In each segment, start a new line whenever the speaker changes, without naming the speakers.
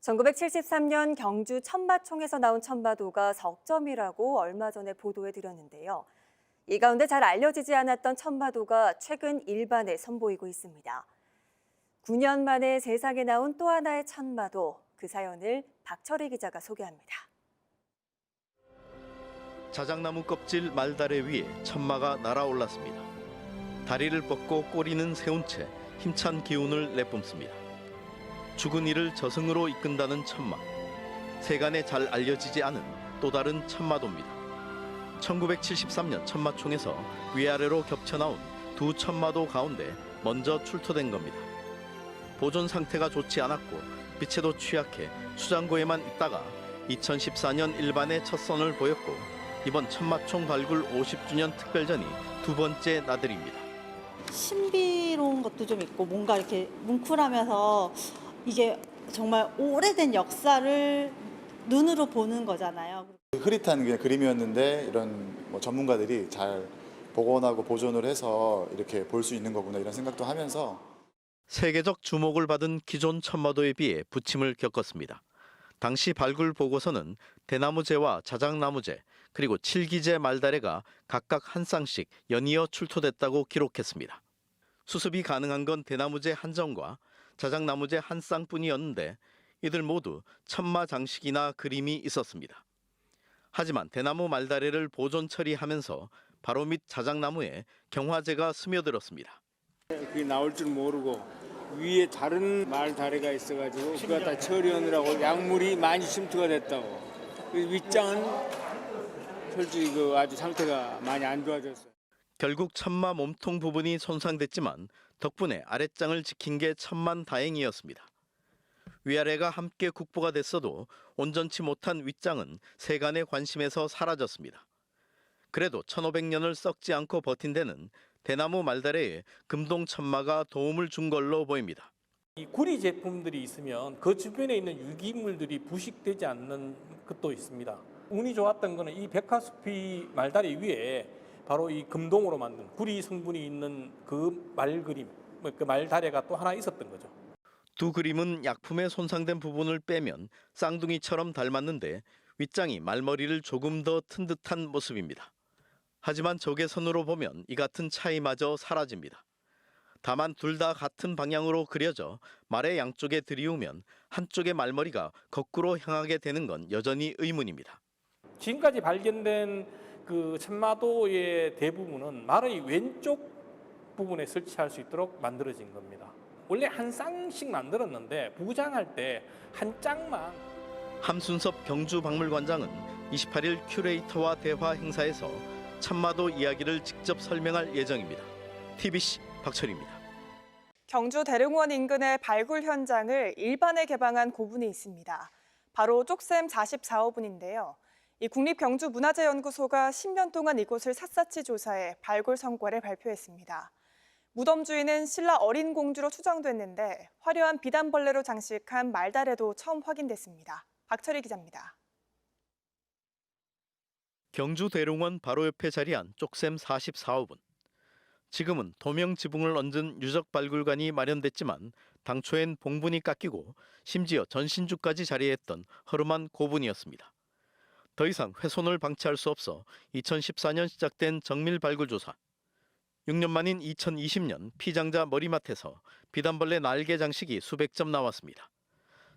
1973년 경주 천마총에서 나온 천마도가 석점이라고 얼마 전에 보도해 드렸는데요. 이 가운데 잘 알려지지 않았던 천마도가 최근 일반에 선보이고 있습니다. 9년 만에 세상에 나온 또 하나의 천마도, 그 사연을 박철희 기자가 소개합니다.
자작나무 껍질 말다래 위에 천마가 날아올랐습니다. 다리를 뻗고 꼬리는 세운 채 힘찬 기운을 내뿜습니다. 죽은 이를 저승으로 이끈다는 천마. 세간에 잘 알려지지 않은 또 다른 천마도입니다. 1973년 천마총에서 위아래로 겹쳐 나온 두 천마도 가운데 먼저 출토된 겁니다. 보존 상태가 좋지 않았고 빛에도 취약해 수장고에만 있다가 2014년 일반에 첫 선을 보였고 이번 천마총 발굴 50주년 특별전이 두 번째 나들입니다.
신비로운 것도 좀 있고 뭔가 이렇게 뭉클하면서 이게 정말 오래된 역사를 눈으로 보는 거잖아요.
흐릿한 그냥 그림이었는데 이런 전문가들이 잘 복원하고 보존을 해서 이렇게 볼 수 있는 거구나 이런 생각도 하면서
세계적 주목을 받은 기존 천마도에 비해 부침을 겪었습니다. 당시 발굴 보고서는 대나무재와 자작나무재 그리고 칠기재 말다래가 각각 한 쌍씩 연이어 출토됐다고 기록했습니다. 수습이 가능한 건 대나무재 한 점과 자작나무재 한 쌍뿐이었는데 이들 모두 천마 장식이나 그림이 있었습니다. 하지만 대나무 말다래를 보존 처리하면서 바로 밑 자작나무에 경화재가 스며들었습니다.
그게 나올 줄 모르고 위에 다른 말다래가 있어가지고 그거 다 처리하느라고 약물이 많이 침투가 됐다고. 윗장은 솔직히 아주 상태가 많이 안 좋아졌어요.
결국 천마 몸통 부분이 손상됐지만 덕분에 아랫장을 지킨 게 천만다행이었습니다. 위아래가 함께 국보가 됐어도 온전치 못한 윗장은 세간의 관심에서 사라졌습니다. 그래도 1500년을 썩지 않고 버틴 데는 대나무 말다래에 금동 천마가 도움을 준 걸로 보입니다.
이 구리 제품들이 있으면 그 주변에 있는 유기물들이 부식되지 않는 것도 있습니다. 운이 좋았던 거는 이 백화수피 말다래 위에 바로 이 금동으로 만든 구리 성분이 있는 그 말그림, 그 말다래가 또 하나 있었던 거죠.
두 그림은 약품에 손상된 부분을 빼면 쌍둥이처럼 닮았는데 윗장이 말머리를 조금 더 튼 듯한 모습입니다. 하지만 적외선으로 보면 이 같은 차이마저 사라집니다. 다만 둘 다 같은 방향으로 그려져 말의 양쪽에 들이우면 한쪽의 말머리가 거꾸로 향하게 되는 건 여전히 의문입니다.
지금까지 발견된 그 천마도의 대부분은 말의 왼쪽 부분에 설치할 수 있도록 만들어진 겁니다. 원래 한 쌍씩 만들었는데 부장할 때 한 짝만.
함순섭 경주박물관장은 28일 큐레이터와 대화 행사에서 천마도 이야기를 직접 설명할 예정입니다. TBC 박철희입니다.
경주 대릉원 인근의 발굴 현장을 일반에 개방한 고분이 있습니다. 바로 쪽샘 44호분인데요. 이 국립경주문화재연구소가 10년 동안 이곳을 샅샅이 조사해 발굴 성과를 발표했습니다. 무덤 주인은 신라 어린 공주로 추정됐는데 화려한 비단벌레로 장식한 말다래도 처음 확인됐습니다. 박철희 기자입니다.
경주 대릉원 바로 옆에 자리한 쪽샘 44호분. 지금은 도명 지붕을 얹은 유적 발굴관이 마련됐지만 당초엔 봉분이 깎이고 심지어 전신주까지 자리했던 허름한 고분이었습니다. 더 이상 훼손을 방치할 수 없어 2014년 시작된 정밀 발굴 조사. 6년 만인 2020년 피장자 머리맡에서 비단벌레 날개 장식이 수백 점 나왔습니다.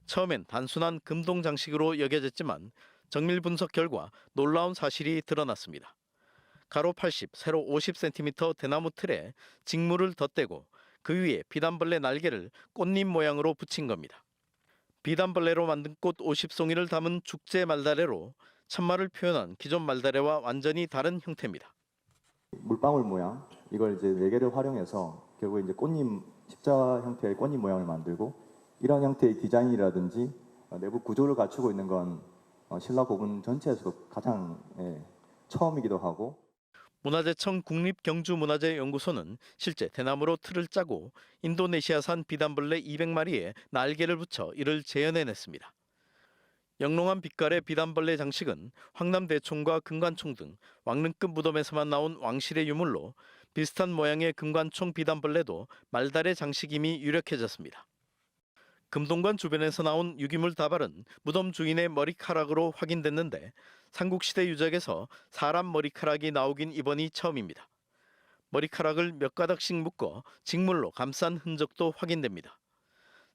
처음엔 단순한 금동 장식으로 여겨졌지만 정밀 분석 결과 놀라운 사실이 드러났습니다. 가로 80, 세로 50cm 대나무 틀에 직물을 덧대고 그 위에 비단벌레 날개를 꽃잎 모양으로 붙인 겁니다. 비단벌레로 만든 꽃 50송이를 담은 죽재 말다래로 천마를 표현한 기존 말다래와 완전히 다른 형태입니다.
물방울 모양, 이걸 이제 4개를 활용해서 결국 이제 꽃잎, 십자 형태의 꽃잎 모양을 만들고 이런 형태의 디자인이라든지 내부 구조를 갖추고 있는 건 신라 고분 전체에서도 가장 처음이기도 하고.
문화재청 국립경주문화재연구소는 실제 대나무로 틀을 짜고 인도네시아산 비단벌레 200마리에 날개를 붙여 이를 재현해냈습니다. 영롱한 빛깔의 비단벌레 장식은 황남대총과 금관총 등 왕릉급 무덤에서만 나온 왕실의 유물로 비슷한 모양의 금관총 비단벌레도 말다래 장식임이 유력해졌습니다. 금동관 주변에서 나온 유기물 다발은 무덤 주인의 머리카락으로 확인됐는데 삼국시대 유적에서 사람 머리카락이 나오긴 이번이 처음입니다. 머리카락을 몇 가닥씩 묶어 직물로 감싼 흔적도 확인됩니다.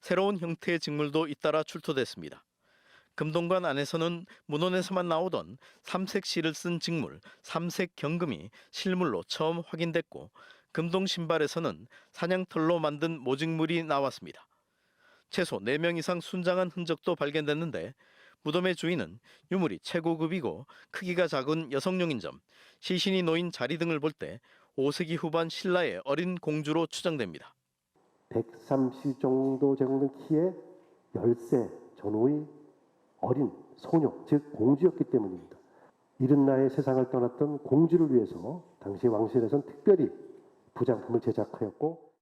새로운 형태의 직물도 잇따라 출토됐습니다. 금동관 안에서는 문헌에서만 나오던 삼색 실을 쓴 직물, 삼색 경금이 실물로 처음 확인됐고 금동 신발에서는 사냥털로 만든 모직물이 나왔습니다. 최소 4명 이상 순장한 흔적도 발견됐는데 무덤의 주인은 유물이 최고급이고 크기가 작은 여성용인 점, 시신이 놓인 자리 등을 볼 때 5세기 후반 신라의 어린 공주로 추정됩니다.
130 정도 되는 키에 10세 전후의 어린 소녀, 즉 공주였기 때문입니다. 이른 나이에 세상을 떠났던 공주를 위해서 당시 왕실에서는 특별히 부장품을 제작하였고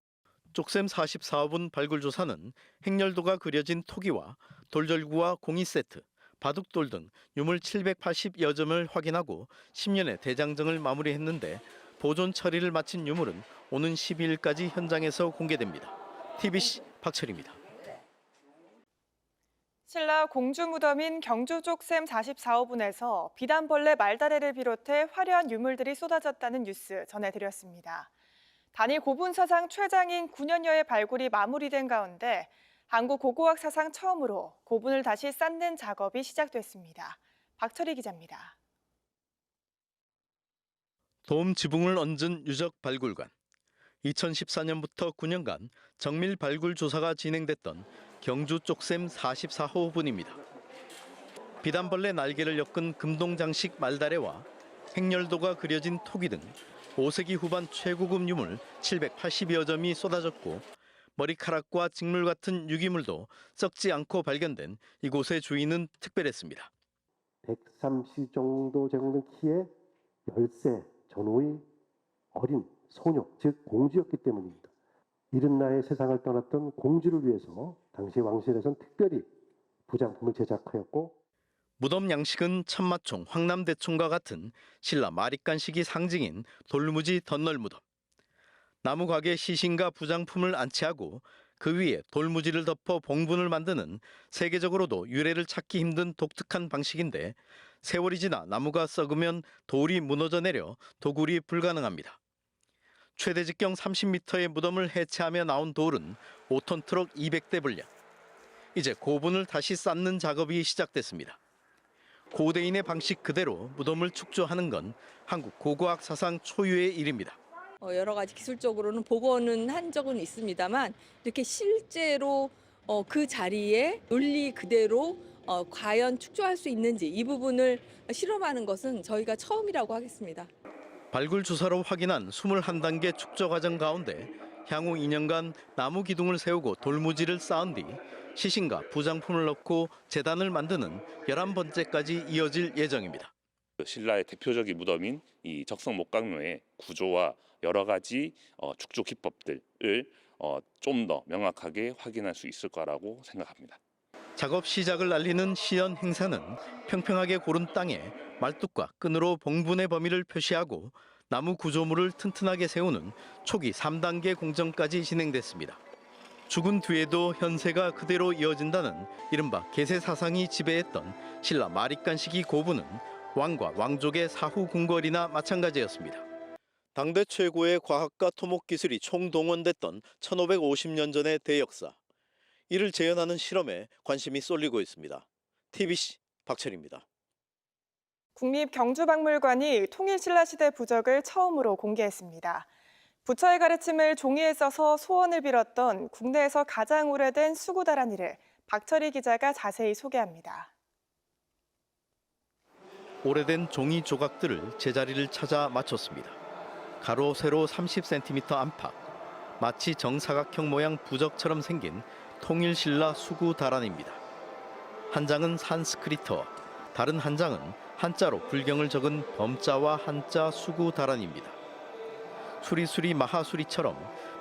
쪽샘 44호분 발굴 조사는 행렬도가 그려진 토기와 돌절구와 공이 세트, 바둑돌 등 유물 780여 점을 확인하고 10년의 대장정을 마무리했는데 보존 처리를 마친 유물은 오는 12일까지 현장에서 공개됩니다. TBC 박철입니다.
신라 공주 무덤인 경주 쪽샘 44호분에서 비단벌레 말다래를 비롯해 화려한 유물들이 쏟아졌다는 뉴스 전해드렸습니다. 단일 고분 사상 최장인 9년여의 발굴이 마무리된 가운데 한국 고고학 사상 처음으로 고분을 다시 쌓는 작업이 시작됐습니다. 박철희 기자입니다.
도움 지붕을 얹은 유적 발굴관. 2014년부터 9년간 정밀 발굴 조사가 진행됐던 경주 쪽샘 44호분입니다. 비단벌레 날개를 엮은 금동 장식 말다래와 행렬도가 그려진 토기 등 5세기 후반 최고급 유물 780여 점이 쏟아졌고 머리카락과 직물 같은 유기물도 썩지 않고 발견된 이곳의 주인은 특별했습니다.
130 정도 되는 키에 10세 전후의 어린 소녀, 즉 공주였기 때문입니다. 이른 나이에 세상을 떠났던 공주를 위해서 당시 왕실에서는 특별히 부장품을 제작하였고
무덤 양식은 천마총, 황남대총과 같은 신라 마립간식이 상징인 돌무지 덧널무덤. 나무곽에 시신과 부장품을 안치하고 그 위에 돌무지를 덮어 봉분을 만드는 세계적으로도 유래를 찾기 힘든 독특한 방식인데 세월이 지나 나무가 썩으면 돌이 무너져 내려 도굴이 불가능합니다. 최대 직경 30m의 무덤을 해체하며 나온 돌은 5톤 트럭 200대 분량. 이제 고분을 다시 쌓는 작업이 시작됐습니다. 고대인의 방식 그대로 무덤을 축조하는 건 한국 고고학 사상 초유의 일입니다.
여러 가지 기술적으로는 복원은 한 적은 있습니다만 이렇게 실제로 그 자리에 논리 그대로 과연 축조할 수 있는지 이 부분을 실험하는 것은 저희가 처음이라고 하겠습니다.
발굴 조사로 확인한 21단계 축조 과정 가운데 향후 2년간 나무 기둥을 세우고 돌무지를 쌓은 뒤 시신과 부장품을 넣고 제단을 만드는 11번째까지 이어질 예정입니다.
신라의 대표적인 무덤인 이 적성 목각묘의 구조와 여러 가지 축조 기법들을 좀 더 명확하게 확인할 수 있을 거라고 생각합니다.
작업 시작을 알리는 시연 행사는 평평하게 고른 땅에 말뚝과 끈으로 봉분의 범위를 표시하고 나무 구조물을 튼튼하게 세우는 초기 3단계 공정까지 진행됐습니다. 죽은 뒤에도 현세가 그대로 이어진다는 이른바 계세 사상이 지배했던 신라 마립간 시기 고분은 왕과 왕족의 사후 궁궐이나 마찬가지였습니다. 당대 최고의 과학과 토목 기술이 총동원됐던 1550년 전의 대역사. 이를 재현하는 실험에 관심이 쏠리고 있습니다. TBC 박철입니다.
국립경주박물관이 통일신라시대 부적을 처음으로 공개했습니다. 부처의 가르침을 종이에 써서 소원을 빌었던 국내에서 가장 오래된 수구다란이를 박철희 기자가 자세히 소개합니다.
오래된 종이 조각들을 제자리를 찾아 맞췄습니다. 가로 세로 30cm 안팎, 마치 정사각형 모양 부적처럼 생긴 통일신라 수구다란입니다. 한 장은 산스크리트어, 다른 한 장은 한자로 불경을 적은 범자와 한자 수구다란입니다. 수리수리 마하수리처럼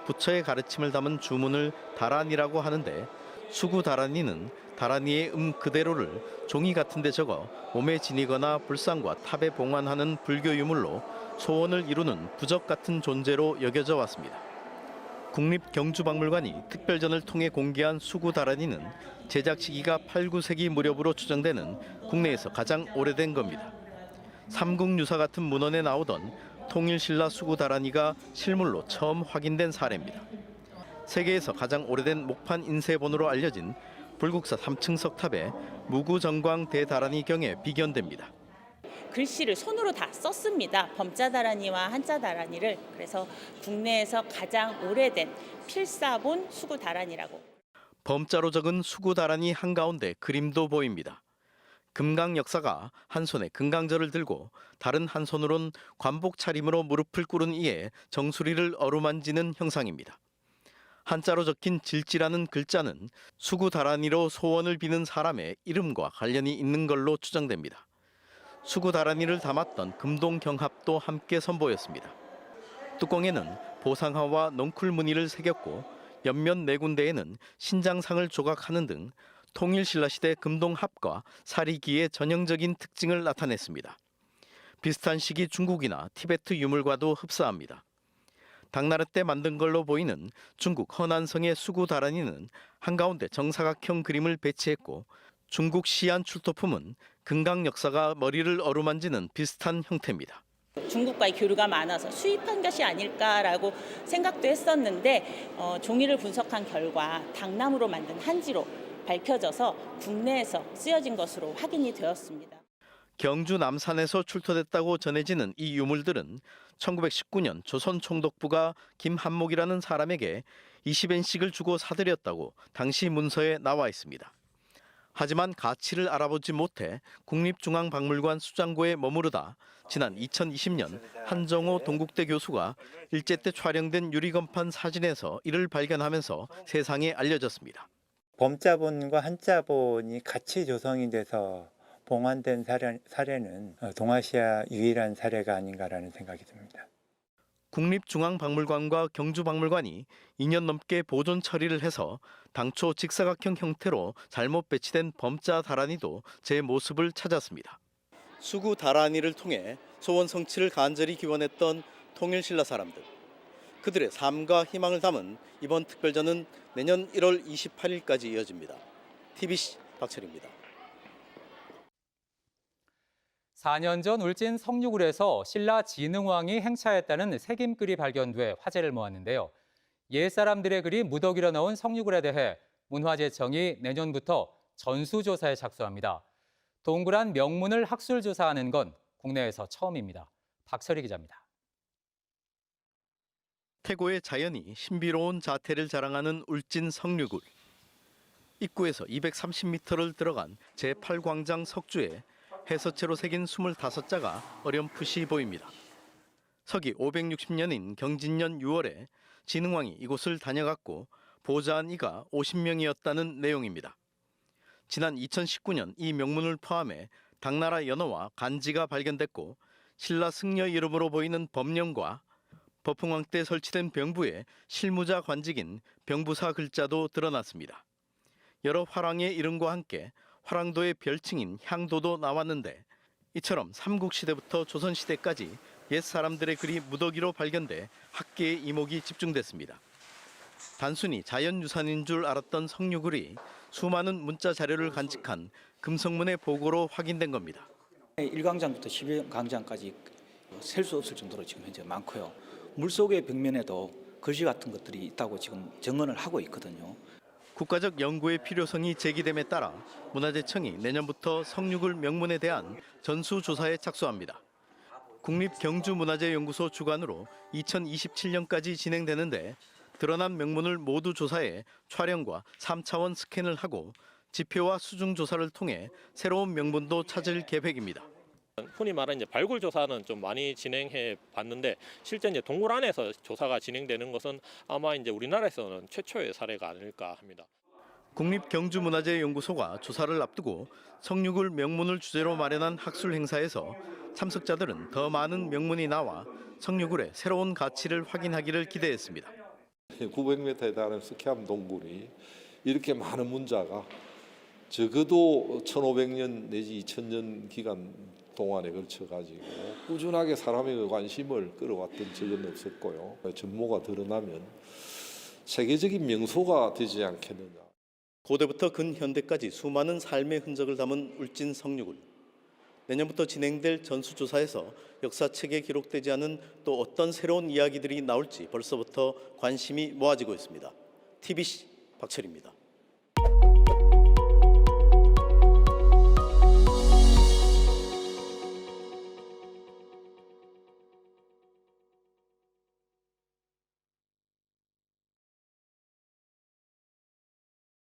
부처의 가르침을 담은 주문을 다란이라고 하는데 수구다란이는 다란이의 그대로를 종이 같은 데 적어 몸에 지니거나 불상과 탑에 봉안하는 불교 유물로 소원을 이루는 부적 같은 존재로 여겨져 왔습니다. 국립경주박물관이 특별전을 통해 공개한 수구 다란이는 제작 시기가 8, 9세기 무렵으로 추정되는 국내에서 가장 오래된 겁니다. 삼국유사 같은 문헌에 나오던 통일신라 수구 다란이가 실물로 처음 확인된 사례입니다. 세계에서 가장 오래된 목판 인쇄본으로 알려진 불국사 3층 석탑의 무구정광 대다란이 경에 비견됩니다.
글씨를 손으로 다 썼습니다. 범자다란이와 한자다란이를. 그래서 국내에서 가장 오래된 필사본 수구다란이라고.
범자로 적은 수구다란이 한가운데 그림도 보입니다. 금강 역사가 한 손에 금강절을 들고 다른 한 손으론 관복 차림으로 무릎을 꿇은 이에 정수리를 어루만지는 형상입니다. 한자로 적힌 질지라는 글자는 수구다란이로 소원을 비는 사람의 이름과 관련이 있는 걸로 추정됩니다. 수구다란이를 담았던 금동경합도 함께 선보였습니다. 뚜껑에는 보상화와 넝쿨 무늬를 새겼고 옆면 4군데에는 신장상을 조각하는 등 통일신라 시대 금동합과 사리기의 전형적인 특징을 나타냈습니다. 비슷한 시기 중국이나 티베트 유물과도 흡사합니다. 당나라 때 만든 걸로 보이는 중국 허난성의 수구다란이는 한가운데 정사각형 그림을 배치했고 중국 시안 출토품은 금강 역사가 머리를 어루만지는 비슷한 형태입니다.
중국과의 교류가 많아서 수입한 것이 아닐까라고 생각도 했었는데 종이를 분석한 결과 당나무로 만든 한지로 밝혀져서 국내에서 쓰여진 것으로 확인이 되었습니다.
경주 남산에서 출토됐다고 전해지는 이 유물들은 1919년 조선 총독부가 김한목이라는 사람에게 20엔씩을 주고 사들였다고 당시 문서에 나와 있습니다. 하지만 가치를 알아보지 못해 국립중앙박물관 수장고에 머무르다 지난 2020년 한정호 동국대 교수가 일제 때 촬영된 유리건판 사진에서 이를 발견하면서 세상에 알려졌습니다.
범자본과 한자본이 같이 조성이 돼서 봉환된 사례는 동아시아 유일한 사례가 아닌가라는 생각이 듭니다.
국립중앙박물관과 경주박물관이 2년 넘게 보존 처리를 해서 당초 직사각형 형태로 잘못 배치된 범자 다란이도 제 모습을 찾았습니다. 수구 다란이를 통해 소원 성취를 간절히 기원했던 통일신라 사람들. 그들의 삶과 희망을 담은 이번 특별전은 내년 1월 28일까지 이어집니다. TBC 박철입니다.
4년 전 울진 성류굴에서 신라 진흥왕이 행차했다는 새김글이 발견돼 화제를 모았는데요. 옛사람들의 글이 무더기로 나온 성류굴에 대해 문화재청이 내년부터 전수조사에 착수합니다. 동그란 명문을 학술조사하는 건 국내에서 처음입니다. 박철희 기자입니다.
태고의 자연이 신비로운 자태를 자랑하는 울진 성류굴. 입구에서 230m를 들어간 제8광장 석주에 해서체로 새긴 25자가 어렴풋이 보입니다. 서기 560년인 경진년 6월에 진흥왕이 이곳을 다녀갔고 보좌한 이가 50명이었다는 내용입니다. 지난 2019년 이 명문을 포함해 당나라 연어와 간지가 발견됐고 신라 승려 이름으로 보이는 법령과 버풍왕 때 설치된 병부에 실무자 관직인 병부사 글자도 드러났습니다. 여러 화랑의 이름과 함께 화랑도의 별칭인 향도도 나왔는데 이처럼 삼국시대부터 조선시대까지 옛사람들의 글이 무더기로 발견돼 학계의 이목이 집중됐습니다. 단순히 자연유산인 줄 알았던 성류굴이 수많은 문자 자료를 간직한 금성문의 보고로 확인된 겁니다.
1광장부터 12광장까지 셀 수 없을 정도로 지금 현재 많고요. 물속의 벽면에도 글씨 같은 것들이 있다고 지금 증언을 하고 있거든요.
국가적 연구의 필요성이 제기됨에 따라 문화재청이 내년부터 성류굴 명문에 대한 전수조사에 착수합니다. 국립경주문화재연구소 주관으로 2027년까지 진행되는데 드러난 명문을 모두 조사해 촬영과 3차원 스캔을 하고 지표와 수중 조사를 통해 새로운 명문도 찾을 계획입니다.
흔히 말하는 이제 발굴 조사는 좀 많이 진행해 봤는데 실제 이제 동굴 안에서 조사가 진행되는 것은 아마 이제 우리나라에서는 최초의 사례가 아닐까 합니다.
국립경주문화재연구소가 조사를 앞두고 성류굴 명문을 주제로 마련한 학술 행사에서 참석자들은 더 많은 명문이 나와 성류굴의 새로운 가치를 확인하기를 기대했습니다.
900m에 달하는 스키암 동굴이 이렇게 많은 문자가 적어도 1500년 내지 2000년 기간 동안에 걸쳐가지고 꾸준하게 사람의 관심을 끌어왔던 적은 없었고요. 전모가 드러나면 세계적인 명소가 되지 않겠느냐.
고대부터 근현대까지 수많은 삶의 흔적을 담은 울진 성류굴. 내년부터 진행될 전수조사에서 역사책에 기록되지 않은 또 어떤 새로운 이야기들이 나올지 벌써부터 관심이 모아지고 있습니다. TBC 박철입니다.